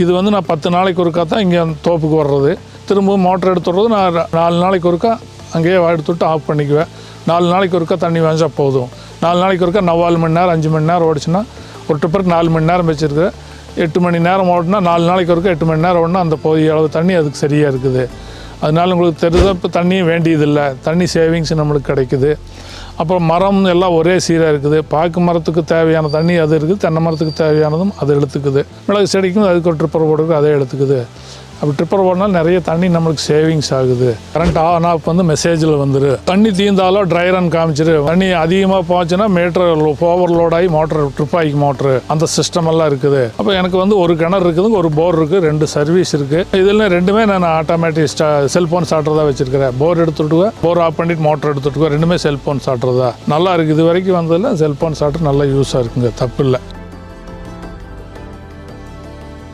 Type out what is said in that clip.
இது வந்து நான் 10 நாளைக்கு ஒருக்கா தான் இங்கே தோப்புக்கு வர்றது. திரும்பவும் மோட்டர் எடுத்து விட்றது நான் 4 நாளைக்கு ஒருக்கா அங்கேயே எடுத்துவிட்டு ஆஃப் பண்ணிக்குவேன். 4 நாளைக்கு ஒருக்கா தண்ணி வாங்கிச்சா போதும். 4 நாளைக்கு ஒருக்கா 4 மணி நேரம் 5 மணி நேரம் ஓடிச்சுன்னா ஒரு ட்ரிப்பருக்கு 4 மணி நேரம் வச்சுருக்கேன். 8 மணி நேரம் ஓடினா 4 நாளைக்கு ஒருக்கா 8 மணி நேரம் ஓடினா அந்த போதிய அளவு தண்ணி அதுக்கு சரியாக இருக்குது. அதனால உங்களுக்கு தெரியுதா, இப்போ தண்ணியும் வேண்டியதில்லை, தண்ணி சேவிங்ஸ் நம்மளுக்கு கிடைக்குது. அப்புறம் மரம் எல்லாம் ஒரே சீராக இருக்குது. பாக்கு மரத்துக்கு தேவையான தண்ணி அது இருக்குது, தென்னை மரத்துக்கு தேவையானதும் அது எடுத்துக்குது. மிளகு செடிக்கும் அதுக்கு ஒரு ட்ரிப்பர் போடுறதுக்கு அதே எடுத்துக்குது. அப்படி ட்ரிப்பர் போடனால நிறைய தண்ணி நம்மளுக்கு சேவிங்ஸ் ஆகுது. கரண்ட் ஆன் ஆஃப் வந்து மெசேஜில் வந்துரு. தண்ணி தீர்ந்தாலோ ட்ரை ரன் காமிச்சிரு. தண்ணி அதிகமாக போச்சுன்னா மீட்டர் ஓவர்லோட் ஆகி மோட்டர் ட்ரிப் ஆகி மோட்ரு அந்த சிஸ்டம் எல்லாம் இருக்குது. அப்போ எனக்கு வந்து ஒரு கிணறு இருக்குது, ஒரு போர் இருக்குது, 2 சர்வீஸ் இருக்குது. இதில் 2மே நான் ஆட்டோமேட்டிக் செல்ஃபோன் ஸ்டார்டர் தான் வச்சிருக்கிறேன். போர் எடுத்துட்டுவேன், போர் ஆஃப் பண்ணிட்டு மோட்டர் எடுத்துட்டுவேன். 2மே செல்ஃபோன் ஸ்டார்டர் தான். நல்லா இருக்குது. இது வரைக்கும் வந்ததில் செல்ஃபோன் ஸ்டார்டர் நல்லா யூஸாக இருக்குங்க, தப்பு இல்லை.